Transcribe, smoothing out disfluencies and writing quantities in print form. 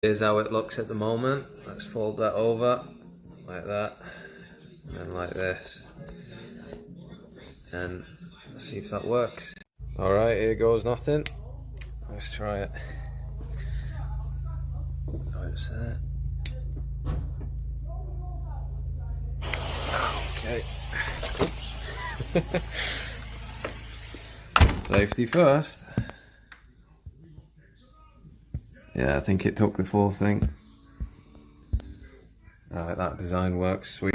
Here's how it looks at the moment. Let's fold that over like that, and like this, and let's see if that works. All right, here goes nothing. Let's try it. What's that? Okay. Oops. Safety first. Yeah, I think it took the full thing. Alright, that design works sweet.